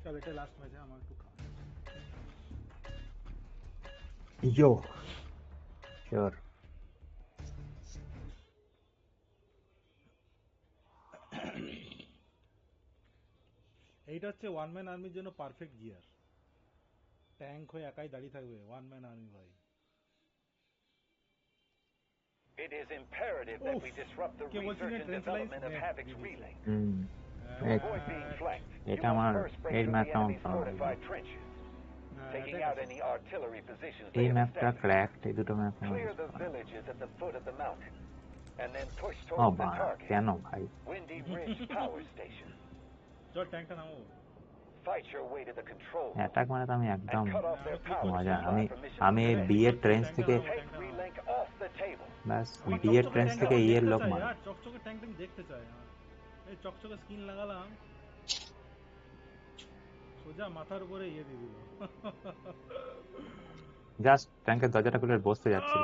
चल এটা last match আমার একটু খাওয়া Yo, sure. এইটা হচ্ছে ওয়ান ম্যান আর্মির জন্য পারফেক্ট গিয়ার ট্যাঙ্ক হয়ে একাই দাঁড়িয়ে থাকবে ওয়ান ম্যান আর্মি ভাই It is imperative that we disrupt the research and development of Havoc's relay. To avoid being flanked, you must first break through the enemy's fortified trenches, taking out any artillery positions they have established. Clear the villages at the foot of the mountain, and then push towards the target, Windy Ridge Power Station. চল ট্যাঙ্কটা নামাবো Fight your way to the control room attack মানে তো আমি and একদম cut off their power মজা supply for mission আমি বিয়ের trench থেকে Take relink off the table. বাস বিয়ের ট্রেন্স থেকে ইয়ের লোক মার চকচকে ট্যাঙ্ক দেখতে চাই এই চকচকে স্কিন লাগালাম সোজা মাথার উপরে ইয়ে দিয়ে দিল জাস্ট ট্যাঙ্কের দরজাটা খুলে বসতে যাচ্ছিল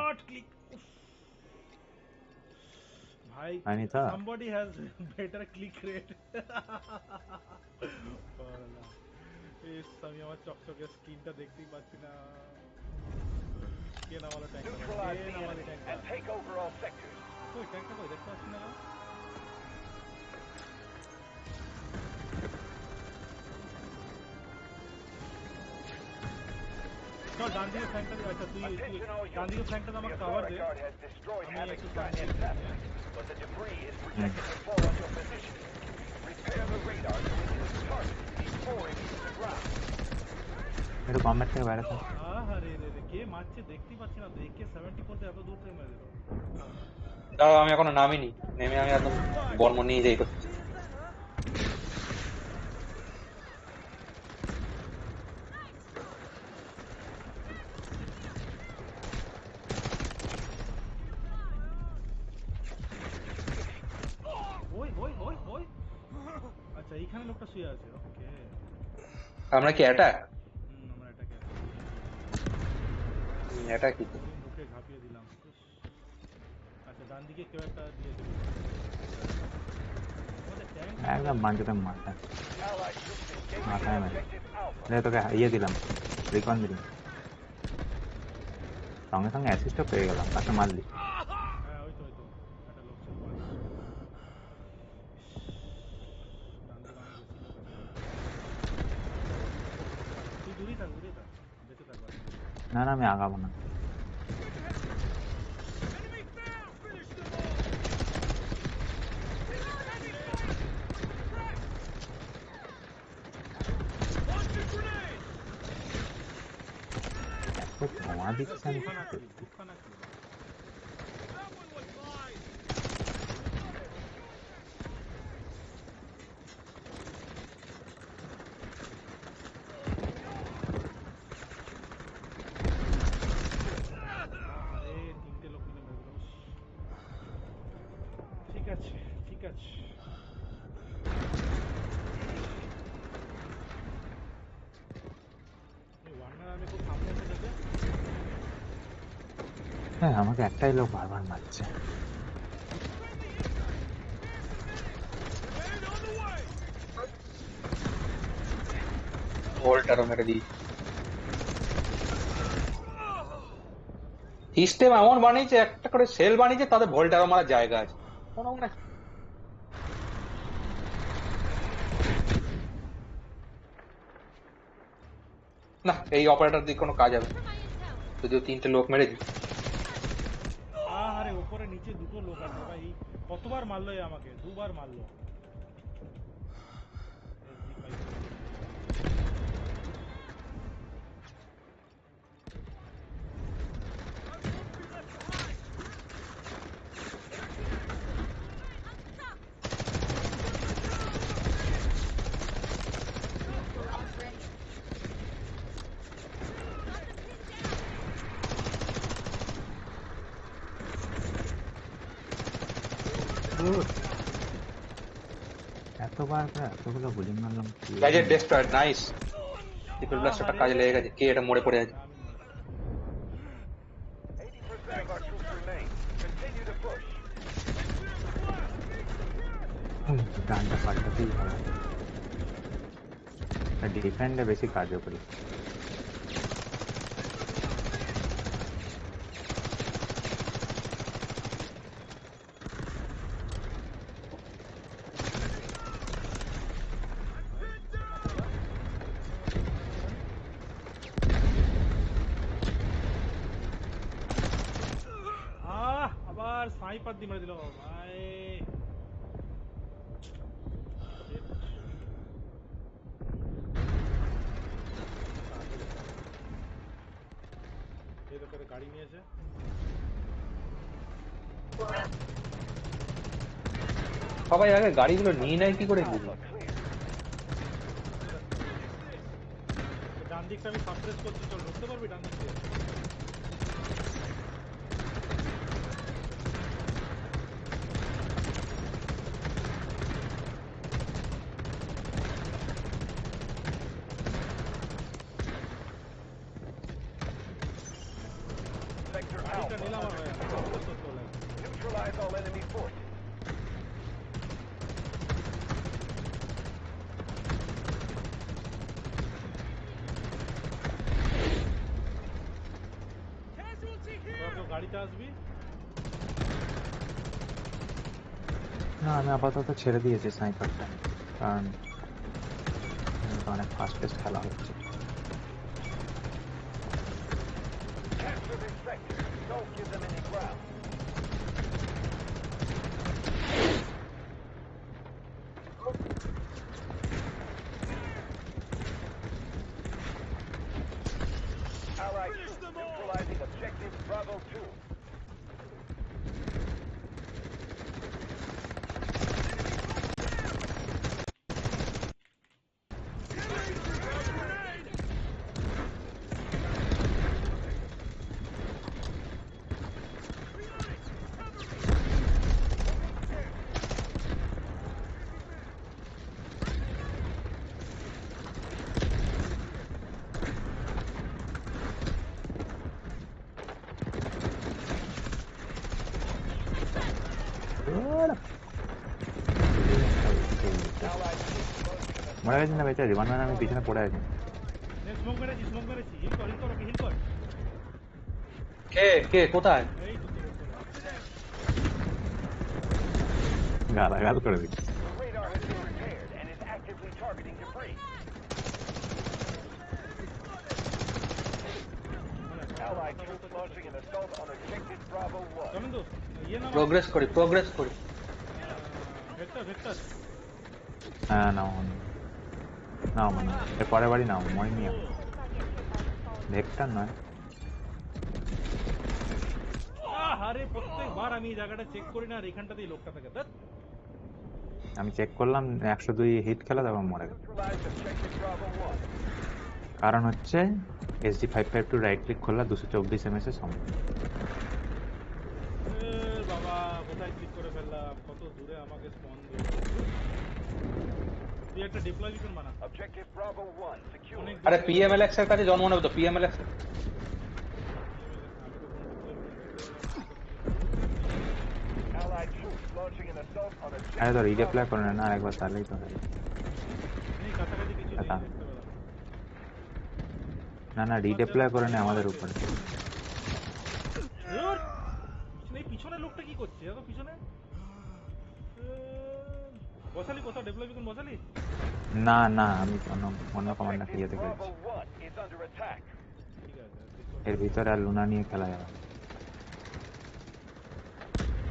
ভাই Anita somebody has better click rate ইস আমি আমার চকচকে স্কিনটা দেখতেই পাচ্ছি না কে নামালো ট্যাঙ্কটা কে নামালো ট্যাঙ্কটা and take over all sectors. ওই ট্যাঙ্কটা কই দেখতে পাচ্ছি না চল ডান দিকে ফ্ল্যাঙ্কটা দিয়ে আচ্ছা তুই ডান দিকে ফ্ল্যাঙ্কটা আমাকে কভার দে আমি একটু but the debris is projected to fall on your position. Repair the radar so it is targeted before it hits the ground. একটু কমব্যাট থেকে বাইরে থাক আরে রে রে কে মারছে দেখতেই পাচ্ছি না দেখে 74 তে এত দূর থেকে মেরে দিল দাঁড়াও আমি এখনো নামিনি নেমে আমি একদম বর্ম নিয়ে যাই করছি ওই আচ্ছা এইখানে লোকটা শুয়ে আছে ওকে আমরা কি অ্যাটাক আমরা এটাকে অ্যাটাক কি মুখে ঝাঁপিয়ে দিলাম আচ্ছা ডান দিকে কেউ একটা দিয়ে দিল একদম বাঞ্চতে মারটা মাথায় মেরে তোকে ইয়ে দিলাম রিকন দিলাম সঙ্গে সঙ্গে অ্যাসিস্টও পেয়ে গেলাম তাকে মারলি না না আমি আগাবো না ধোঁয়া দিচ্ছে আমি ঠিক আছে হ্যাঁ আমাকে একটাই লোক বারবার মারছে ভোল্টারও মেরে দিই সিস্টেম এমন বানিয়েছে একটা করে সেল বানিয়েছে তাদের ভোল্টারও মারার জায়গা আছে কোনো মানে না এই অপারেটর দিয়ে কোনো কাজ হবে যদিও 3টে লোক মেরে দিই আরে উপরে নিচে দুটো লোক আছে ভাই কতবার মারলো আমাকে দুবার মারলো এতগুলো গুলি মারলাম গ্যাজেট ডেস্ট্রয়েড নাইস ট্রিপল ব্লাস্টারটা কাজে লেগে গেছে কে এটা মরে পড়ে আছে 80% of our troops remain. Continue to push. গানটা পাল্টাতেই হবে, ডিফেন্ডে বেশি কার্যকরী। আবার স্নাইপার দিয়ে মেরে দিল ভাই। এই তো করে গাড়ি নিয়েছে। সবাই আগে গাড়িগুলো নিয়ে নেয় কি করে? ডান দিকটা আমি সাপ্রেস করছি, চল ঢুকতে পারবি ডান দিক দিয়ে? গাড়িটা নিলাম আর ভাই Neutralize all enemy forces. গাড়িতে আসবি না, আমি আপাতত ছেড়ে দিয়েছি স্নাইপারটা, কারণ অনেক ফাস্ট পেস খেলা হচ্ছে। Capture this sector. Don't give them any ground. Allied troops neutralizing objective Bravo 2. মরে গেছি না বেঁচে আছি, মানে আমি পিছনে পড়ে আছি। স্মোক মেরেছি, স্মোক মেরেছি। হিল কর, হিল কর, হিল কর। কে কে কোথায়? এই তো তোর উপরে। গালাগাল করে দিচ্ছি। The radar has been repaired and is actively targeting debris. Allied troops launching an assault on objective Bravo 1. চলেন তো ইয়ে নাও, প্রোগ্রেস করি, প্রোগ্রেস করি। ভেক্টর ভেক্টর হ্যাঁ নাও নাও, মানে এর পরের বাড়ি নাও, মনে নিয়ে ভেক্টর নয়। আরে প্রত্যেকবার আমি এই জায়গাটা চেক করি না আর এখানটাতেই লোকটা থাকে। আমি চেক করলাম 102 হিট খেলা, তখন মরে গেল। Neutralize objective Bravo 1. কারণ হচ্ছে SD552 রাইট ক্লিক করলে 224 ms এর সমান। বাবা কোথায় ক্লিক করে ফেললাম, কত দূরে আমাকে স্পন দিল। তুই একটা ডিপ্লয়মেন্ট বানা। Objective Bravo 1 secure. আরে পিএমএলএক্স এর কাছে জন্ম নেবে তো, পিএমএলএক্স। Allied troops launching an assault on আরে তো objective রিডেপ্লয় Bravo করে না আরেকবার, তাহলেই তো হয়। এই কাছাকাছি কিছু নেই আচ্ছা। দেখতে পেলাম। না না, রিডেপ্লয় করে না আমাদের উপরে। পিছনে পিছনে লোকটা কি করছে এত পিছনে? বসালি কোথাও ডেপ্লয়মেন্ট বসালি? না না, আমি অন্য কমান্ডার ইয়েতে Bravo খেলছি। 1 is under attack. ঠিক আছে, এর ভিতরে আর লুনা নিয়ে খেলা যাবে।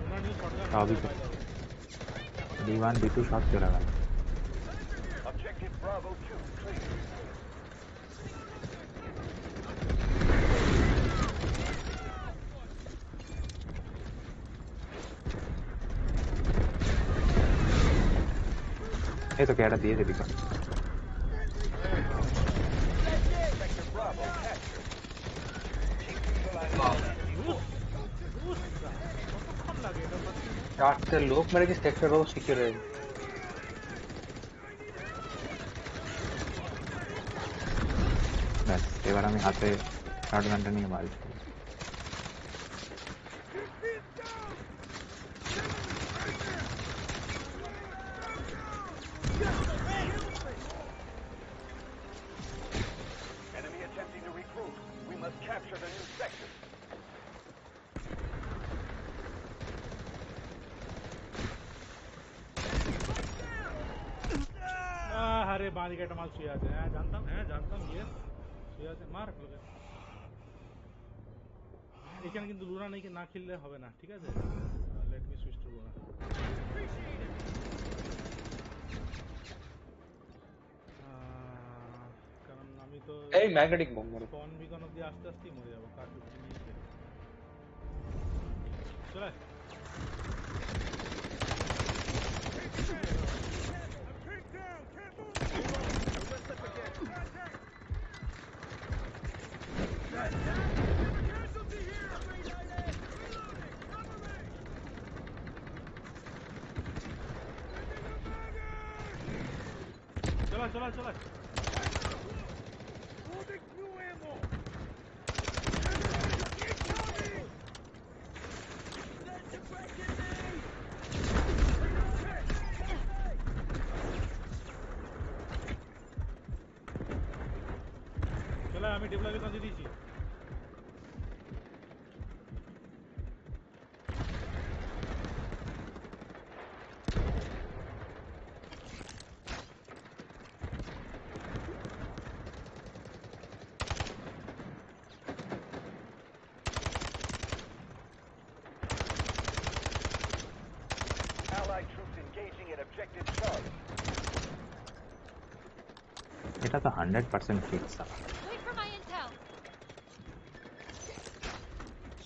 ওনার নিয়ে শটগান সবই তো D1 D2 সব চলে গেল। Objective Bravo 2 clear. এই তো ক্যাটা দিয়েছে দিকে। Sector Bravo captured. কতক্ষণ লাগে এটা? 4টে লোক মেরেছি, সেক্টরও সিকিউর হয়ে গেছে। ব্যাস, এবার আমি হাতে শটগানটা নিয়ে বাড়ি। আরে বাঁদিকে একটা মাল শুয়ে আছে। হ্যাঁ জানতাম ইয়েস শুয়ে আছে। মার লোকে। এখানে কিন্তু লুনা নেই, না খেললে হবে না, ঠিক আছে? Let me switch to Luna. কারণ আমি তো এই ম্যাগনেটিক বোম মারো। স্পন বিকন অব্দি আস্তে আস্তেই মরে যাবো। কার্টুসটি নিয়ে খেলে চলে চলা আমি ডেভেলপে কাজে দিয়েছি। এটা তো 100% ফিক্স।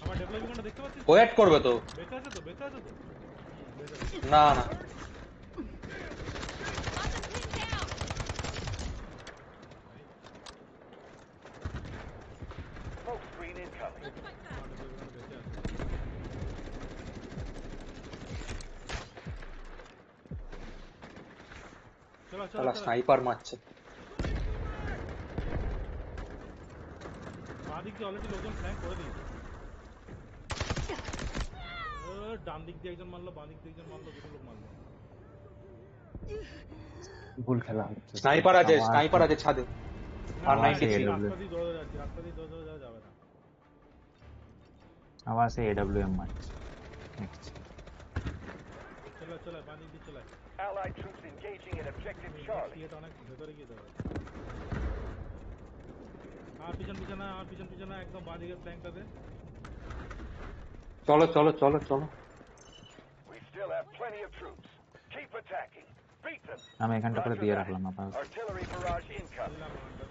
আমার ডেভেলপমেন্টটা দেখতে পাচ্ছিস? ওয়েট করবে তো। বেঁচে আছে তো? না চলো স্নাইপার মারছে। বাঁদিক দিয়ে অলরেডি লোকজন ফ্ল্যাঙ্ক করে দিয়েছে। ডান দিক দিয়ে একজন মারলো, বাঁ দিক দিয়ে একজন মারলো, দুটো লোক মারলো। ভুল খেলা হচ্ছে। স্নাইপার আছে ছাদে। আর 93 রাস্তা দিয়ে দৌড়ে যাবে না। আবার সে এডব্লিউএম মারছে। চলো বাঁ দিক দিয়ে চলে। Allied troops engaging at objective Charlie. এটা অনেক ভেতরে গিয়ে দেবে। আর পিছন একদম বাঁ দিকে ফ্ল্যাঙ্কটাতে। চলো। We still have plenty of troops. Keep attacking. Beat them. আমি এখানটা করে দিয়ে রাখলাম আপাতত। Artillery barrage incoming.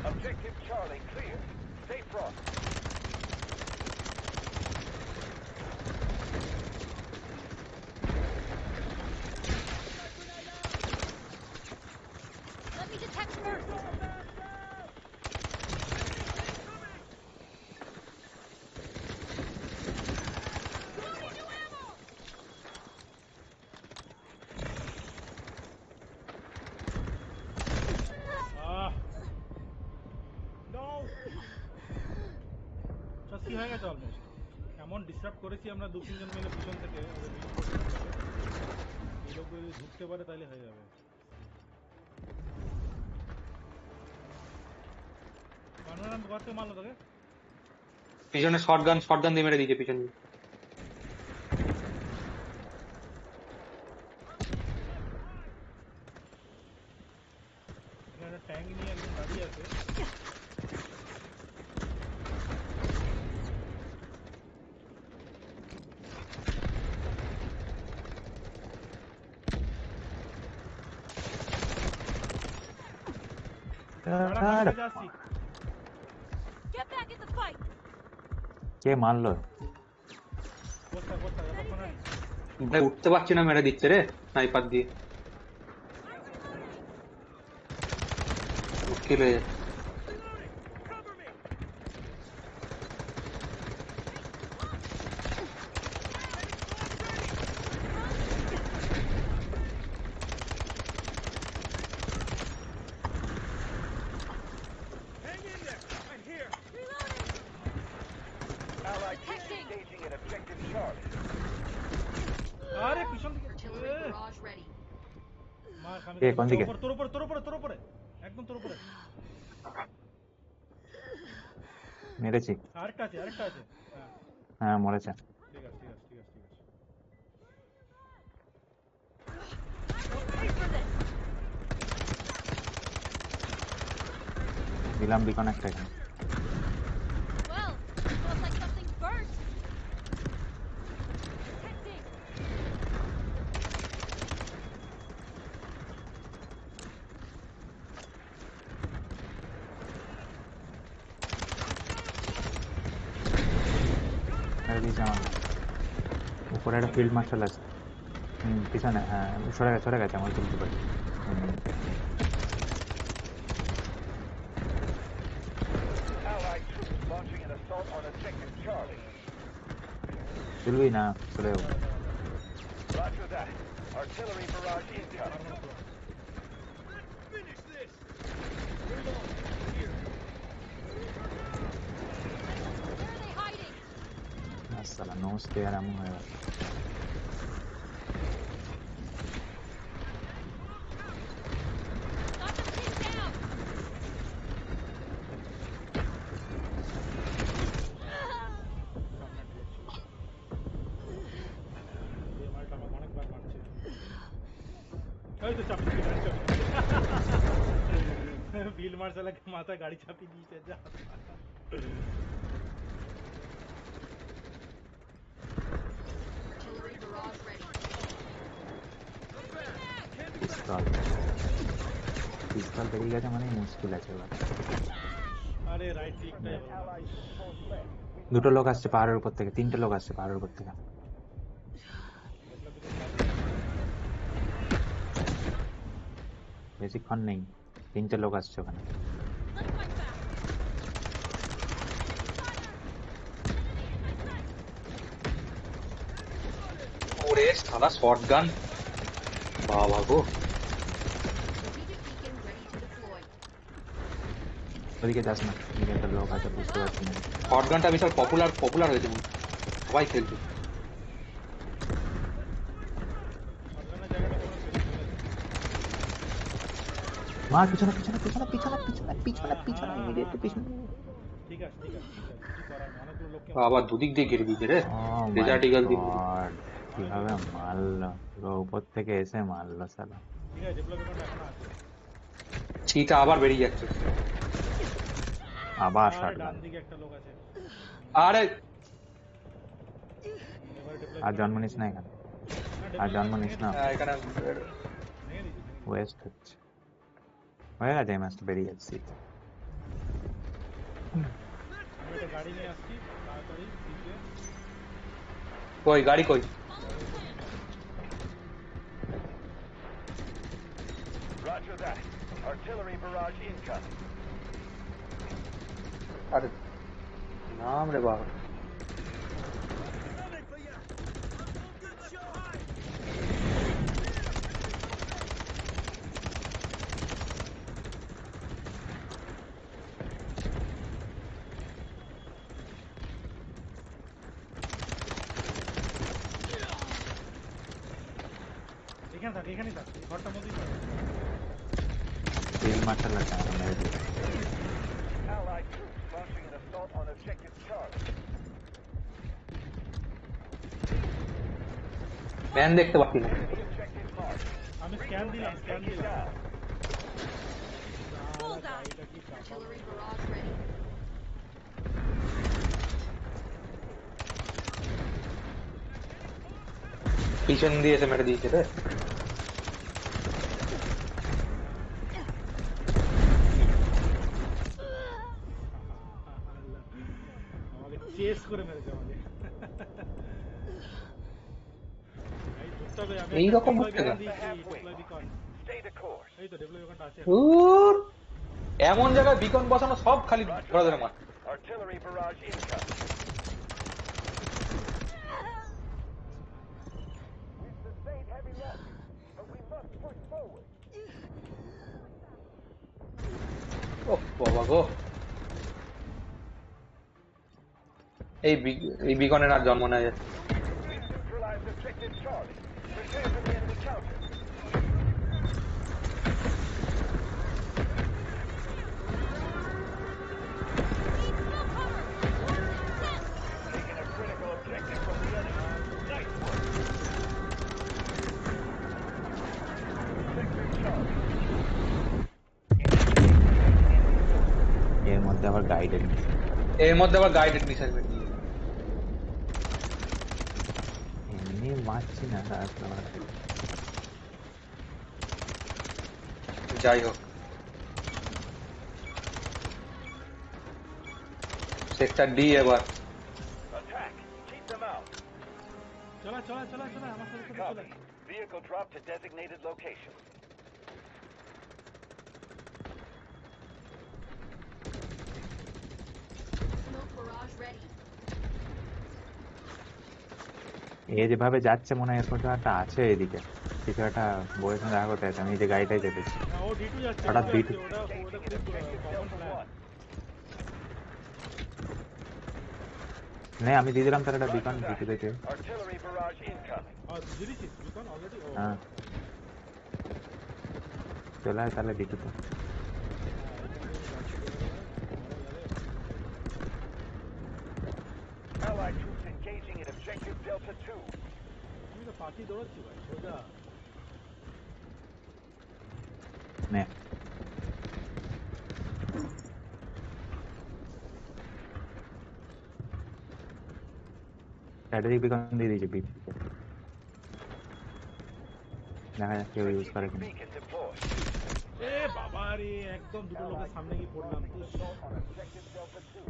Objective Charlie clear. Stay front. Let me detect first. হয়ে গেছে অলমোস্ট। এমন ডিস্টার্ব করেছি আমরা 2-3 জন মিলে পিছন থেকে ওদের এই লোকগুলো যদি ঢুকতে পারে তাহলে হয়ে যাবে। কত মারলো তোকে? পিছনে শটগান দিয়ে মেরে দিয়েছে পিছনে। ট্যাঙ্ক নিয়ে একজন দাঁড়িয়ে আছে। কে মারলো? ভাই উঠতে পারছি না, মেরে দিচ্ছে রে স্নাইপার দিয়ে। মুশকিল হয়ে যাচ্ছে। Charlie. আরে পিছন দিকে মার খামে কোন দিকে? তোর উপরে একদম তোর উপরে মেরেছি। আরেকটা আছে হ্যাঁ মরেছে। ঠিক আছে দিলাম বিকন একটা এখানে। উপরে একটা ফিল্ড মার্শাল আছে। পিছনে হ্যাঁ সরে গেছে আমার তুলতে পারি। চলবি না চলে যাবো। Roger that. Artillery barrage incoming. Finish this. সালা নমস্তে আর এমন হয়ে গেল। বিল মার্শালকে মাথা গাড়ি চাপিয়ে দিয়েছে যা। পিস্তল বেরিয়ে গেছে মানে মুশকিল আছে এবার। আরে রাইট ক্লিকটা দুটো লোক আসছে পাহাড়ের উপর থেকে, 3টে লোক আসছে পাহাড়ের উপর থেকে। বেশিক্ষণ নেই, 3টে লোক আসছে ওখানে। ওরে সাদা শটগান, বাবা গো। ওদিকে যাস না, ওদিকে একটা লোক আছে বুঝতে পারছি না। শটগানটা বিশাল পপুলার হয়েছে, সবাই খেলছে। মার পিছনে পিছনে পিছনে পিছনে পিছনে পিছনে পিছনে ইমিডিয়েটলি পিছনে। ঠিক আছে কিছু করার না, অনেকগুলো লোককে আবার দুদিক দিয়ে ঘিরে দিয়েছে রে। ডেজার্ট ইগল দিয়ে কিভাবে মারলো, পুরো উপর থেকে এসে মারলো সালা। ঠিক আছে ডেভেলপ এখন আছে। চিটা আবার বেরিয়ে যাচ্ছে। আবার ডান শটগান। দিকে একটা লোক আছে। আরে আর জন্ম নিস না এখানে, আর জন্ম নিস না। এখানে ওয়েস্ট হচ্ছে হয়ে গেছে, এই ম্যাচটা বেরিয়ে যাচ্ছি। আমি একটা গাড়ি নিয়ে আসছি তাড়াতাড়ি দিকে। কই গাড়ি কই? Roger that. Artillery barrage incoming. আরে নাম রে বাবা। এখানে থাক ঘরটার মধ্যেই থাক। ফিল্ড মার্শাল আছে মেরে দিই। Allied troops launching an assault on objective Charlie. Man দেখতে পাচ্ছি না। আমি স্ক্যান দিলাম পিছন দিয়ে এসে মেরে দিয়েছে রে। আমাকে চেস করে মেরেছে আমাকে। এইরকম হচ্ছে না। এই তো ডেভেলপ ওখানটা আছে। এমন জায়গায় বিকন বসানো সব খালি ধরে ধরে মার। Artillery barrage incoming. We've sustained heavy losses, but we must push forward. ওহ বাবা গো, এই বিকনের আর জন্ম নেয়। has objective Charlie. Prepare for the enemy counter. Taking a critical objective from the enemy. Nice work. Sector Charlie. এর মধ্যে আবার guided missile বেরিয়ে এমনি মারছি না যাই হোক সেক্টর ডি এবার Attack. Keep them out. চলা চলা চলা চলা আমার সাথে সাথে চলা Copy. Vehicle drop to designated location. Smoke barrage ready. এ যেভাবে যাচ্ছে মনে হয় এরপর একটা আছে এদিকে কিছু একটা বইয়ের সঙ্গে দেখা করতে আছে আমি এই যে গাড়িটাই যেতেছি হ্যাঁ, ও D2 যাচ্ছে হঠাৎ D2 D2 যাচ্ছে, ওটা খুব কমন প্ল্যান নে আমি দিয়ে দিলাম তার একটা বিকন দিতে দিতে Artillery barrage incoming. দিয়েছিস বিকন অলরেডি হ্যাঁ চলে আয় তাহলে দিতে তো Allied troops engaging at objective Delta 2. আমি তো পাখি দৌড়াচ্ছি ভাই সোজা নে স্ট্র্যাটেজিক বিকন দিয়ে দিয়েছি বিট দেখা যাক কেউ ইউজ করে কিনা Beacon deployed. এ বাবা রে একদম দুটো লোকের সামনে গিয়ে পড়লাম On objective Delta 2.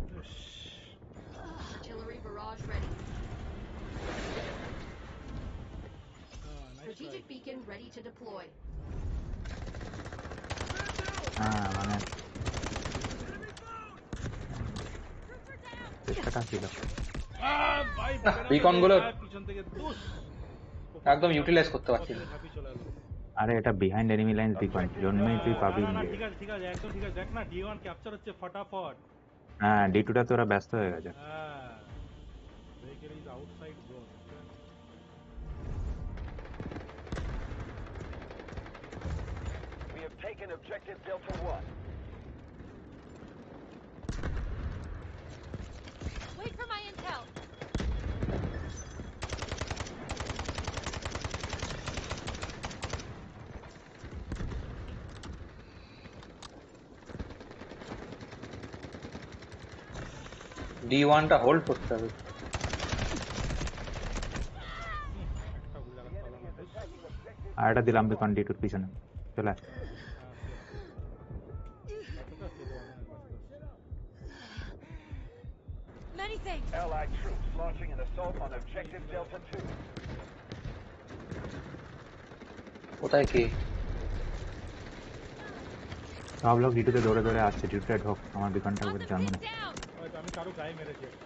Artillery barrage ready. Strategic beacon ready to deploy. হ্যাঁ মানে চেষ্টাটা ছিল বিকন গুলো পিছন থেকে দুস একদম ইউটিলাইজ করতে পারছি না ঝাঁপি চলে এলো আরে এটা বিহাইন্ড এনিমি লাইন্স বিকন জন্যই তুই পাবি না, ঠিক আছে একদম ঠিক আছে দেখ না D1 ক্যাপচার হচ্ছে ফটাফট হ্যাঁ D2টা তো ওরা ব্যস্ত হয়ে গেছে হ্যাঁ vehicle is outside zone We have taken objective Delta 1. Wait for my intel. D1টা হোল্ড করতে হবে একটা গুলি লাগাতে পারলাম না ধুস। আর এটা দিলাম বিকন D2 পিছনে চলে আয়। কতটা ছিল আমার Many thanks. Allied troops launching an assault on objective Delta 2. কোথায় কে সব লোক D2তে দৌড়ে দৌড়ে আসছে D2তে ঢোক আমার বিকনটা উপর জন্ম নেই Down. হয়তো আমি কারো গায়ে মেরেছি একটা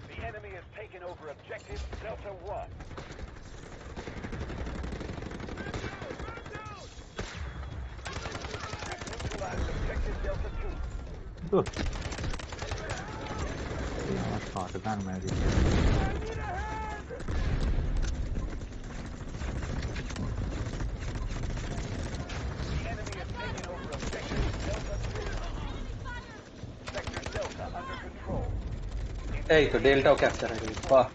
The enemy has taken over objective Delta 1. Neutralized objective Delta 2. দূর এই আমার শটগান মেরে দিচ্ছে The enemy has taken over objective Delta 2. Sector Delta under control. এই তো ডেলটাও ক্যাপচার হয়ে গেছে বাহ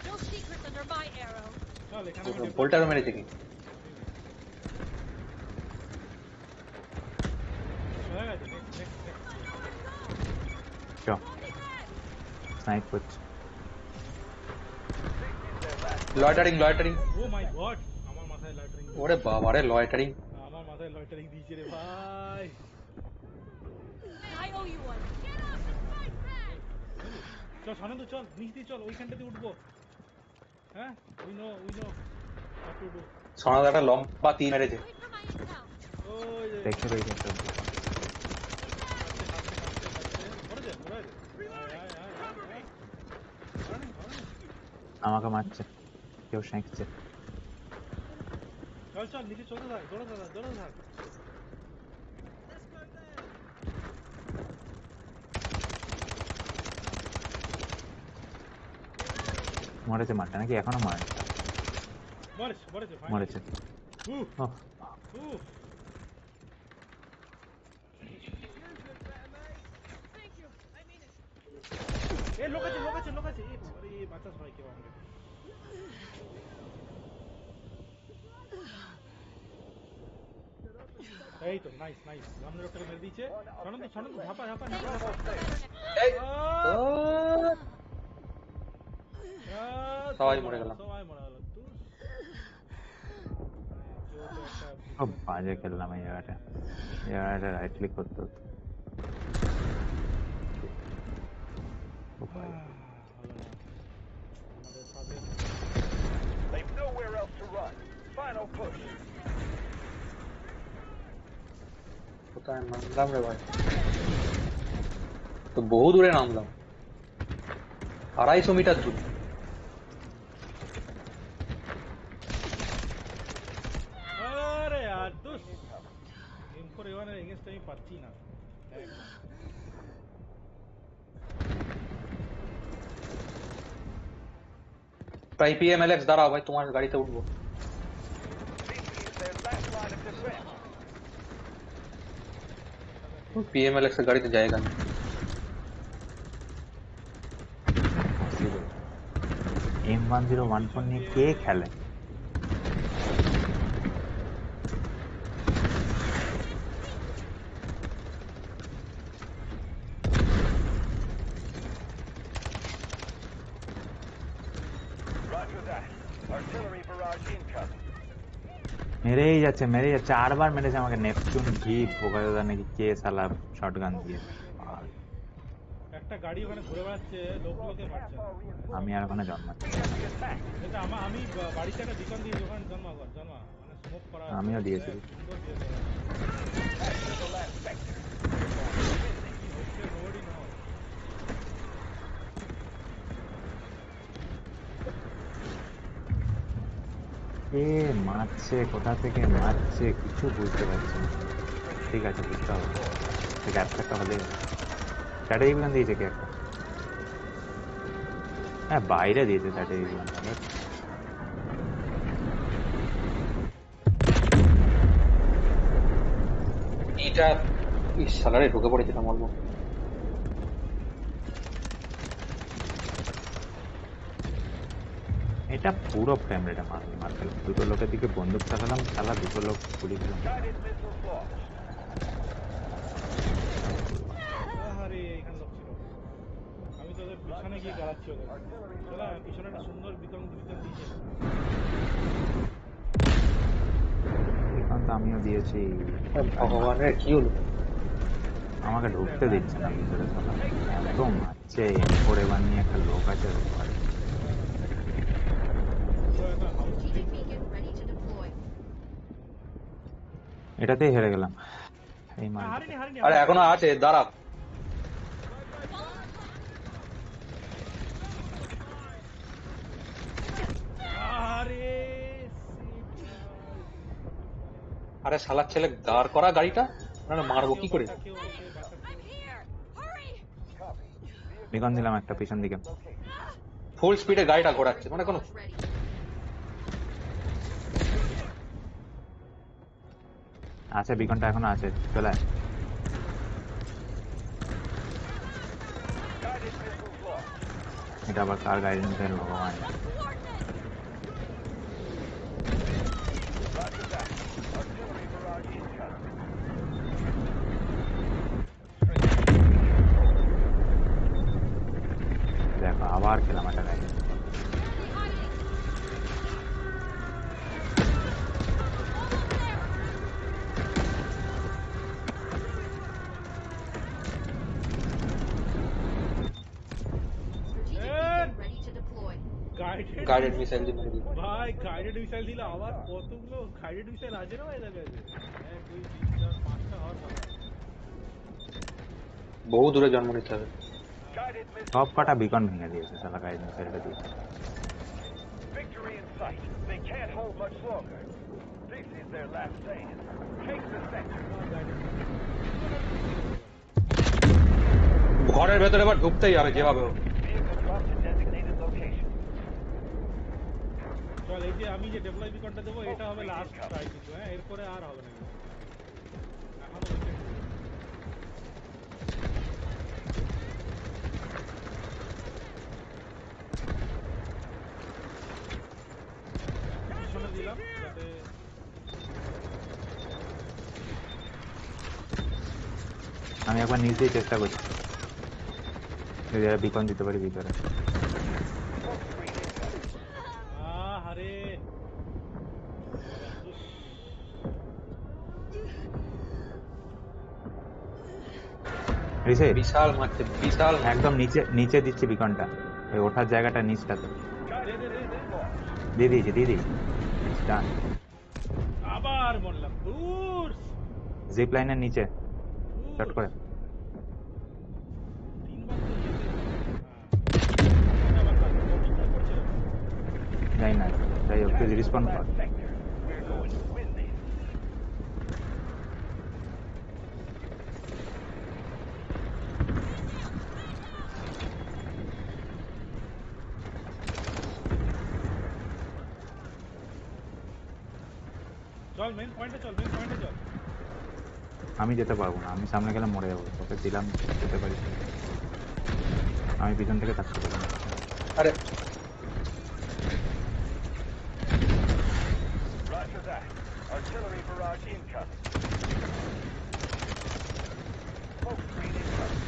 No secrets under my arrow. চল এখানে আমি deploy বোল্টারও মেরেছে কি হয়ে গেছে নেক্সট চ স্নাইপ করছে লয়টারিং ও মাই গড আমার মাথায় লাইটারিং ওরে বাবারে লয়টারিং আমার মাথায় লাইটারিং দিয়েছে রে ভাই I owe you one. চল সানন্দ চল নিচ দিয়ে চল ওইখানটাতে উঠবো হ্যাঁ we know how to do সোনাদা একটা লম্বা তীর মেরেছে Wait for my intel. ওই যে দেখতে পেয়েছি একটা মরে যা মরে যা আমাকে মারছে কেউ শেঁকছে চল চল নিচে চলতে থাক, দৌড়াতে থাক, দৌড়াতে থাক। মরেছে মারটা নাকি এখনো মারে? মরেছে মরেছে মরেছে। ওহ, এ লোক আছে লোক আছে লোক আছে। এ বাবারে বাঁচা সবাই কেউ আমাকে। এই তো নাইস নাইস, সামনে লোকটাকে মেরে দিয়েছে। সনন্ত সনন্ত ঝাপা ঝাপা ঝাপা ঝাপা। এই সবাই মরে গেলাম। সবাই মরে গেল। কেউ তো একটা খুব বাজে খেললাম এই জায়গাটা। এই জায়গাটা রাইট ক্লিক করতে হতো। হলো না আমাদের সাথে। They've nowhere else to run. Final push. কোথায় নামলাম রে ভাই? তো বহু দূরে নামলাম, 250 মিটার দূর। আরে यार দুস M4A1 এর এগেইনস্ট আমি পাচ্ছি না। প্রায় PMLX দাঁড়াও ভাই, তোমার গাড়িতে উঠবো। PMLX এর গাড়িতে জায়গা নেই। M1014 নিয়ে কে খেলে? মেরেই যাচ্ছে মেরেই যাচ্ছে, 4 বার মেরেছে আমাকে। নেপচুন জিপ বোকাচোদা নাকি কে শালা শটগান দিয়ে। একটা গাড়ি ওখানে ঘুরে বেড়াচ্ছে, লোকগুলোকে মারছে। আমি আর ওখানে জন্মাচ্ছি। এটা আমি বাড়িতে একটা বিকন দিয়েছি ওখানে জন্মা মানে স্মোক করা। আমিও দিয়েছি। সুন্দর দিয়েছে। nobody knows. কে মারছে, কোথা থেকে মারছে কিছু বুঝতে পারছি না। ঠিক আছে বুঝতে হবে, ঠিক আছে একটা হলে স্যাটারি বিমান দিয়েছে কি একটা? হ্যাঁ বাইরে দিয়েছে স্যাটারি বিমান। এটা সালারে ঢুকে পড়েছিলাম অল্প। এটা পুরো ফ্রেম রেটে মারতে দুটো লোকের দিকে বন্দুক চালালাম, শালা দুটো লোক গুলি খেলাম। আরে এখানে লোক ছিল, আমি তোদের পিছনে গিয়ে গাড়াচ্ছি ওদের। চলা পিছনে একটা সুন্দর বিকন দিয়েছে। এখন তো আমিও দিয়েছি। ভগবানের কি হলো? আমাকে ঢুকতে দিচ্ছে না ভিতরে, শালা এত মারছে। M4A1 নিয়ে একটা লোক আছে। এটাতেই হেরে গেলাম এই মার। আরে এখনো আছে, দাঁড়া। আরে শালার ছেলে দাঁড় করা গাড়িটা, না মারবো কি করে? বিকন দিলাম একটা পিছন দিকে। ফুল স্পিডে গাড়িটা ঘোরাচ্ছে, মানে কোনো আছে বিকনটা এখনো আছে, চলে আয়। এটা আবার কার গাইডেন্স এর ভগবান। দেখো আবার খেলাম একটা গাইডেন্স। গাইডেড মিসাইল দিয়ে মেরে দিল ভাই। গাইডেড মিসাইল দিলে আবার কতগুলো গাইডেড মিসাইল আছে না ভাই এদের কাছে? 1 2 3 4 5টা হওয়ার কথা। বহু দূরে জন্ম নিতে হবে। সব কটা বিকন ভেঙে দিয়েছে শালা গাইডেন্স মিসাইলটা দিয়ে। Victory in sight. They can't hold much longer. This is their last stand. Take the sector. ঘরের ভেতরে এবার ঢুকতেই হবে যেভাবে হোক। Vehicle dropped to designated location. চল এই যে আমি যে ডেপ্লয় বিকনটা দেবো এটা হবে লাস্ট ট্রাই কিন্তু হ্যাঁ এরপরে আর হবে না কিন্তু। এখনো উইকেট পিছনে দিলাম যাতে আমি একবার নিচ দিয়ে চেষ্টা করছি যদি আর বিকন দিতে পারি ভিতরে। আরে রিসে বিশাল মারছে বিশাল। একদম নিচে নিচে দিচ্ছি বিকনটা, ওই ওঠার জায়গাটা নিচটাতে দিয়ে দিয়েছি ডান। আবার বললাম দূর জিপ লাইনের নিচে চট করে যাই না, যাই হোক প্লিজ রিসপন্ড কর। We're going to win this. চল মেন পয়েন্টে চল আমি যেতে পারবো না, আমি সামনে গেলে মরে যাবো। তোকে দিলাম যেতে পারিস, আমি পিছন থেকে থাকতে পারি না। আরে Roger that. Artillery barrage incoming. Smoke screen incoming.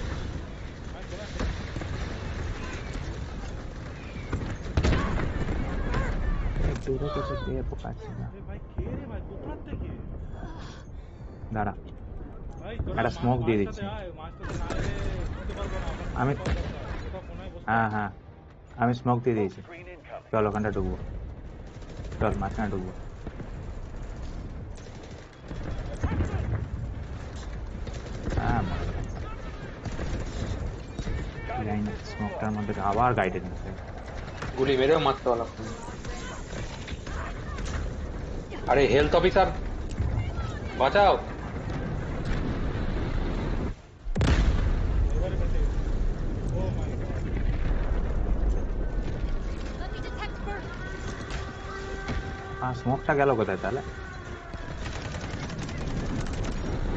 দূরে কোথাও দিয়ে পোকাচ্ছি না, ভাই কে রে ভাই কোথা থেকে দাঁড়া ভাই একটা স্মোক দিয়ে দিচ্ছি। আমি হ্যাঁ আমি স্মোক দিয়ে দিয়েছি। Screen incoming. চল ওখানটা ঢুকবো, চল মাঝখানে ঢুকবো। হ্যাঁ জানি না স্মোকটার মধ্যে আবার গাইডে নিচ্ছে, গুলি মেরেও মারতে পারলাম। আরে হেলথ অফিসার বাঁচাও। Let me detect first. স্মোকটা গেল কোথায় তাহলে?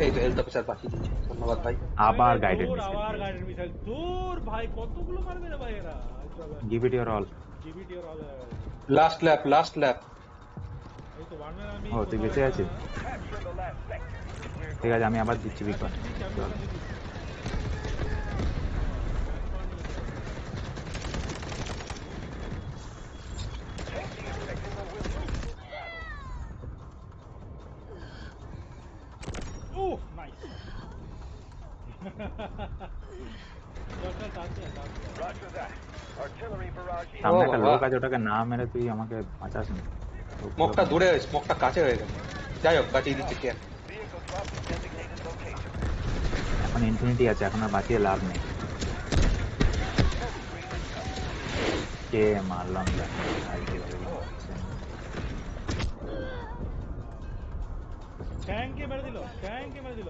এই তো হেলথ অফিসার বাঁচিয়ে দিয়েছে, ধন্যবাদ ভাই। আবার গাইডেড আবার গাইডেড মিসাইল দূর ভাই কতগুলো মারবে রে ভাই এরা। Give it your all. জিবিটি আর অল লাস্ট ল্যাপ। এই তো ওয়ার্নার আমি ও তুই বেঁচে আছিস, Capture the last sector. We're ঠিক আছে আমি আবার দিচ্ছি বিকন। চল taking a sector will lose this battle. Oh nice চল তাতে Roger that. Artillery barrage সামনে একটা বাবা। লোক আছে, ওটাকে না মেরে তুই আমাকে বাঁচাস না। স্মোকটা দূরে, স্মোকটা কাছে হয়ে গেছে। যাই হোক বাঁচিয়ে দিচ্ছে কে। Vehicle dropped to designated location. এখন ইনফিনিটি আছে, এখন আর বাঁচিয়ে লাভ নেই। কে মারলাম ট্যাঙ্কে মেরে দিল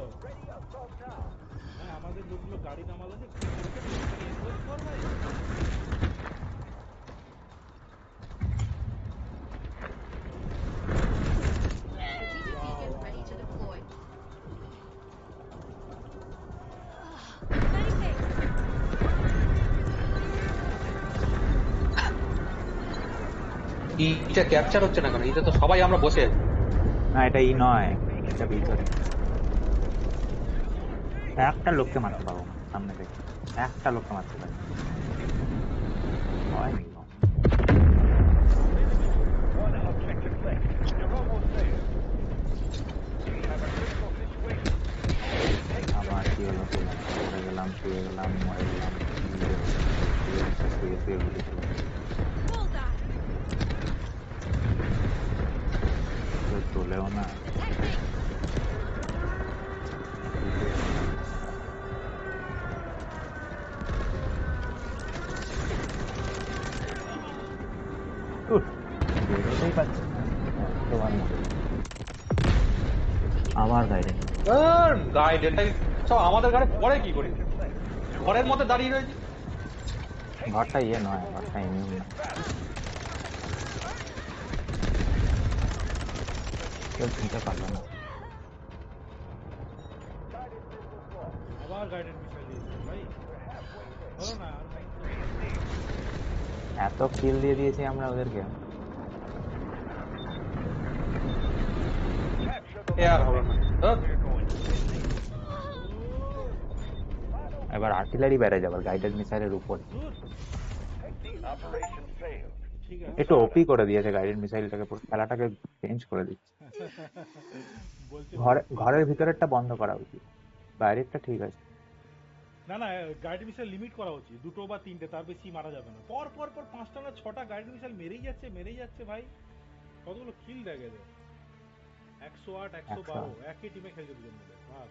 হ্যাঁ আমাদের লোকগুলো গাড়ি নামালো যে ইটা ক্যাপচার হচ্ছে না কেন? এটা তো সবাই আমরা বসে আছি। না এটা ই নয়, এটা ভিতরে। একটা লোককে মারতে পারবো না সামনে থেকে, একটা লোককে মারতে পারি হয়নি। One objective left. You're almost there. We have a critical situation. আবার কি হলো, পড়ে গেলাম, শুয়ে গেলাম, মরে গেলাম, শুয়ে গুলি তোলেও না। বেরোতেই পারছি না তোমার মতো। আবার গাইডে গাইড এটাই সব আমাদের ঘরে পড়ে কি করে ঘরের মধ্যে দাঁড়িয়ে রয়েছে ঘরটা ইয়ে নয় ঘরটা ইমিউন না কেউ চিনতে পারলো না আবার গাইডেড মিসাইল দিয়েছে ভাই বলো না আর মাইন্ড এত কিল দিয়ে দিয়েছি আমরা ওদেরকে আর হবে না এবার আর্টিলারি ব্যারেজ আবার গাইডেড মিসাইলের উপর ঠিক আছে একটু ওপি করে দিয়েছে গাইডেড মিসাইলটাকে পুরো খেলাটাকে চেঞ্জ করে দিচ্ছে বলছে ঘরের ভিতরেরটা বন্ধ করা উচিত বাইরেরটা ঠিক আছে না না গাইডেড মিসাইল লিমিট করা উচিত দুটো বা তিনটে তার বেশি মারা যাবে না পর পর পর পাঁচটা না ছটা গাইডেড মিসাইল মেরেই যাচ্ছে ভাই কতগুলো কিল দেখে দেয় 108 112 একই টিমে খেলছে দুজন মিলে বাস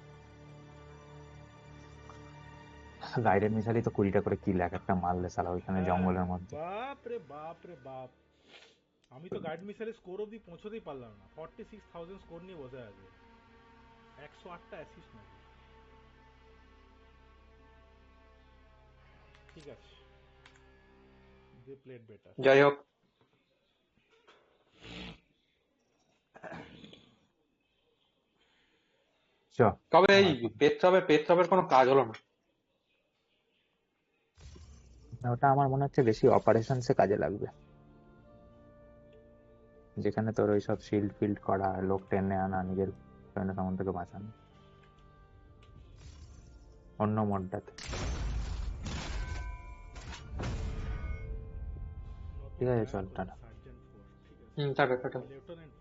গাইডেড মিসাইলই তো 20টা করে কিল এক একটা মারলে সালা ওইখানে জঙ্গলের মধ্যে বাপ রে বাপ আমি তো গাইড মিসাইলের স্কোর অবধি পৌঁছতেই পারলাম না 46000 স্কোর নিয়ে বসে আছে 108টা অ্যাসিস্ট নাকি ঠিক আছে দে প্লেড বেটার যাই হোক তবে এই পেট্রাবের কোনো কাজ হলো না ওটা আমার মনে হচ্ছে বেশি অপারেশনসে কাজে লাগবে যেখানে তোর ওইসব শিল্ড ফিল্ড করা লোক টেনে আনা নিজের সৈন্য সামন থেকে বাঁচানো অন্য মোডটাতে ঠিক আছে চল টাটা টাটা লেফটেন্যান্ট